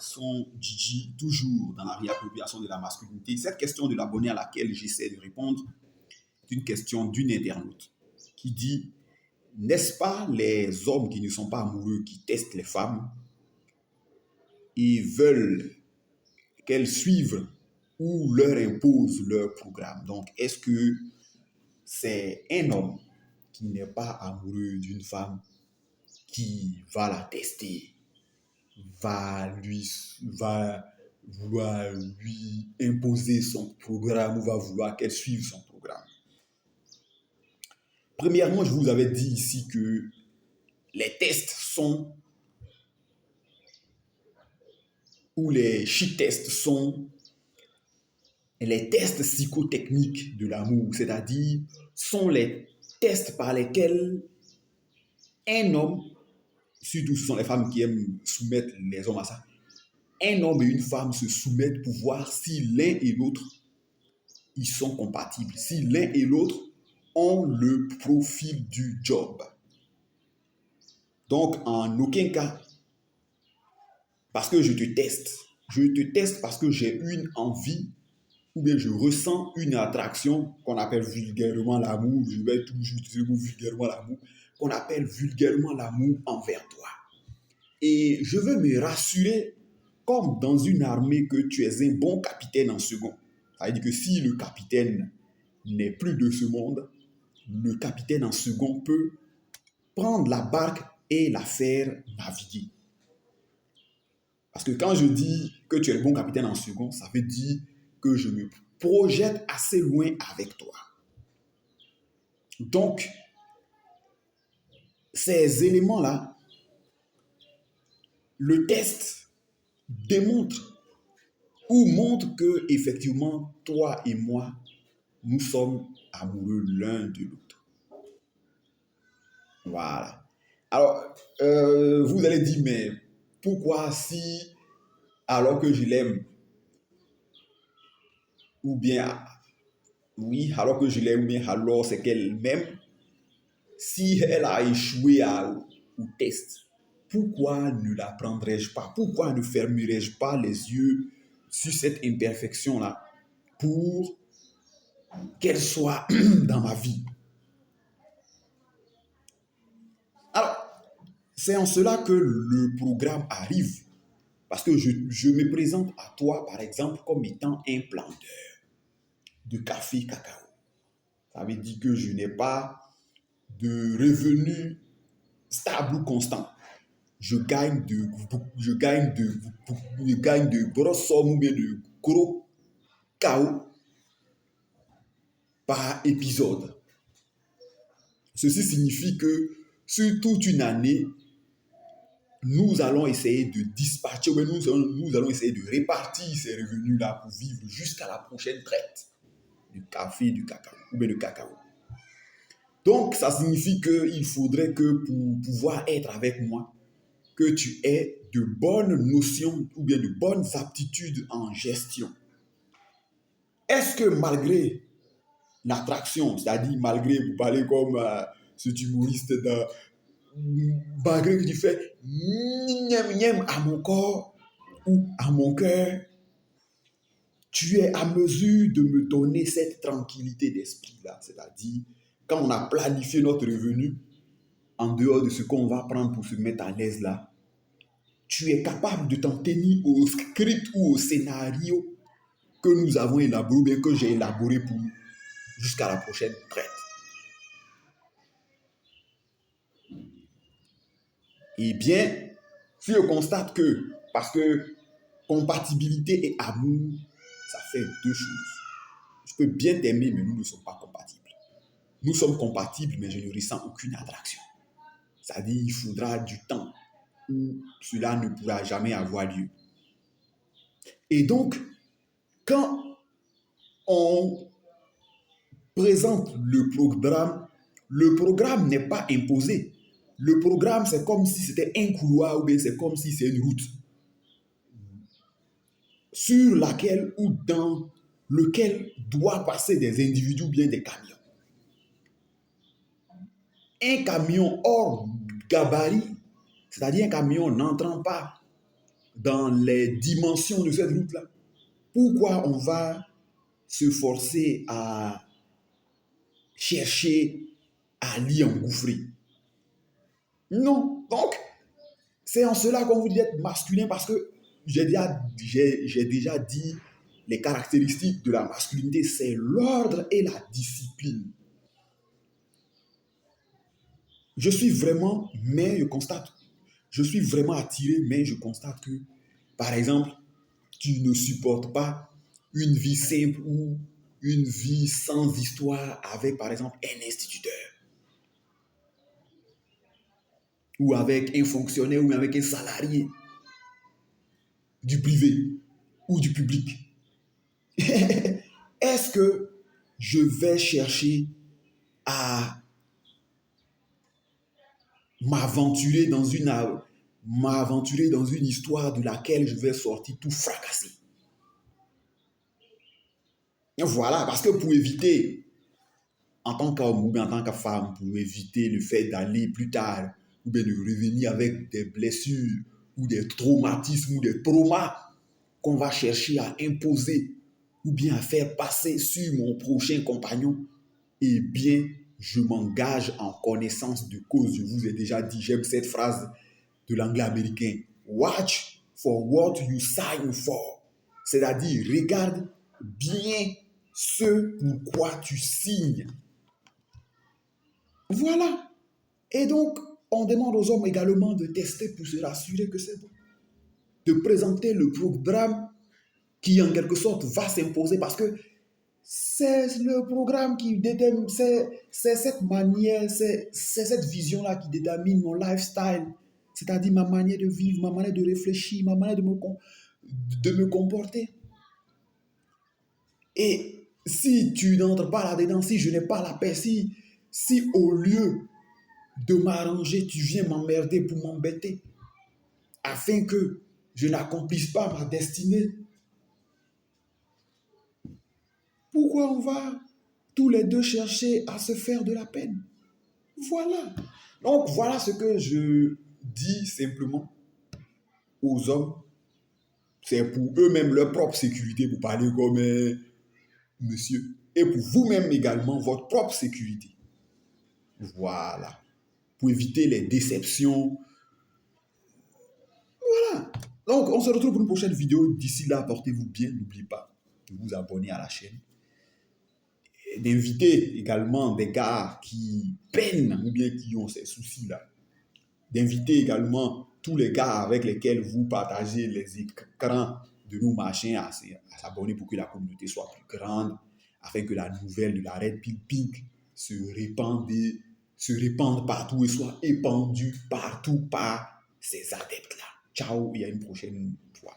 garçon Gigi, toujours dans la réappropriation de la masculinité. Cette question de l'abonné à laquelle j'essaie de répondre est une question d'une internaute qui dit: n'est-ce pas les hommes qui ne sont pas amoureux qui testent les femmes et veulent qu'elles suivent ou leur imposent leur programme? Donc, est-ce que c'est un homme qui n'est pas amoureux d'une femme qui va la tester, va vouloir lui imposer son programme ou va vouloir qu'elle suive son programme? Premièrement, je vous avais dit ici que les tests sont, ou les she-tests sont les tests psychotechniques de l'amour, c'est-à-dire sont les tests par lesquels un homme, surtout ce sont les femmes qui aiment soumettre les hommes à ça, un homme et une femme se soumettent pour voir si l'un et l'autre ils sont compatibles, si l'un et l'autre ont le profil du job. Donc, en aucun cas, parce que je te teste parce que j'ai une envie ou bien je ressens une attraction qu'on appelle vulgairement l'amour, je vais toujours utiliser le mot vulgairement l'amour, qu'on appelle vulgairement l'amour envers toi. Et je veux me rassurer, comme dans une armée, que tu es un bon capitaine en second. Ça veut dire que si le capitaine n'est plus de ce monde, le capitaine en second peut prendre la barque et la faire naviguer. Parce que quand je dis que tu es le bon capitaine en second, ça veut dire que je me projette assez loin avec toi. Donc, ces éléments-là, le test démontre ou montre que, effectivement, toi et moi, nous sommes amoureux l'un de l'autre. Voilà. Alors, vous allez dire, mais pourquoi si, alors que je l'aime, ou bien, oui, alors que je l'aime, ou bien alors c'est qu'elle m'aime, si elle a échoué au test, pourquoi ne la prendrais-je pas? Pourquoi ne fermerais-je pas les yeux sur cette imperfection-là pour qu'elle soit dans ma vie? Alors, c'est en cela que le programme arrive. Parce que je me présente à toi, par exemple, comme étant un planteur de café cacao. Ça veut dire que je n'ai pas de revenus stable ou constant. Je gagne de grosses sommes ou bien de gros chaos par épisode. Ceci signifie que sur toute une année, nous allons essayer de dispatcher, ou nous allons essayer de répartir ces revenus-là pour vivre jusqu'à la prochaine traite du café, du cacao, ou bien du cacao. Donc, ça signifie qu'il faudrait que pour pouvoir être avec moi, que tu aies de bonnes notions ou bien de bonnes aptitudes en gestion. Est-ce que malgré l'attraction, c'est-à-dire malgré, vous parlez comme cet humoriste, malgré que tu fais niam à mon corps ou à mon cœur, tu es à mesure de me donner cette tranquillité d'esprit-là, c'est-à-dire quand on a planifié notre revenu, en dehors de ce qu'on va prendre pour se mettre à l'aise là, tu es capable de t'en tenir au script ou au scénario que nous avons élaboré, bien que j'ai élaboré pour nous, jusqu'à la prochaine traite. Eh bien, si je constate que, parce que compatibilité et amour, ça fait deux choses. Je peux bien t'aimer, mais nous ne sommes pas compatibles. Nous sommes compatibles, mais je ne ressens aucune attraction. C'est-à-dire qu'il faudra du temps où cela ne pourra jamais avoir lieu. Et donc, quand on présente le programme n'est pas imposé. Le programme, c'est comme si c'était un couloir ou bien c'est comme si c'est une route sur laquelle ou dans lequel doivent passer des individus ou bien des camions. Un camion hors gabarit, c'est-à-dire un camion n'entrant pas dans les dimensions de cette route-là. Pourquoi on va se forcer à chercher à l'y engouffrer? Non. Donc, c'est en cela qu'on vous dit être masculin, parce que j'ai déjà dit les caractéristiques de la masculinité, c'est l'ordre et la discipline. Je suis vraiment attiré, mais je constate que, par exemple, tu ne supportes pas une vie simple ou une vie sans histoire avec, par exemple, un instituteur ou avec un fonctionnaire ou avec un salarié du privé ou du public. Est-ce que je vais chercher à m'aventurer dans une histoire de laquelle je vais sortir tout fracassé? Voilà, parce que pour éviter, en tant qu'homme ou bien en tant que femme, pour éviter le fait d'aller plus tard ou bien de revenir avec des blessures ou des traumatismes ou des traumas qu'on va chercher à imposer ou bien à faire passer sur mon prochain compagnon, eh bien, je m'engage en connaissance de cause. Je vous ai déjà dit, j'aime cette phrase de l'anglais américain. Watch for what you sign for. C'est-à-dire, regarde bien ce pourquoi tu signes. Voilà. Et donc, on demande aux hommes également de tester pour se rassurer que c'est bon. De présenter le programme qui, en quelque sorte, va s'imposer, parce que c'est le programme qui détermine, c'est cette manière, c'est cette vision-là qui détermine mon lifestyle, c'est-à-dire ma manière de vivre, ma manière de réfléchir, ma manière de me comporter. Et si tu n'entres pas là-dedans, si je n'ai pas la paix, si au lieu de m'arranger, tu viens m'emmerder pour m'embêter, afin que je n'accomplisse pas ma destinée, pourquoi on va tous les deux chercher à se faire de la peine? Voilà. Donc, voilà ce que je dis simplement aux hommes. C'est pour eux-mêmes leur propre sécurité, pour parler comme monsieur. Et pour vous-même également, votre propre sécurité. Voilà. Pour éviter les déceptions. Voilà. Donc, on se retrouve pour une prochaine vidéo. D'ici là, portez-vous bien. N'oubliez pas de vous abonner à la chaîne. Et d'inviter également des gars qui peinent ou bien qui ont ces soucis-là. D'inviter également tous les gars avec lesquels vous partagez les écrans de nos machins à s'abonner pour que la communauté soit plus grande, afin que la nouvelle de la Red Pill Pink se répande partout et soit épandue partout par ces adeptes-là. Ciao, et à une prochaine fois.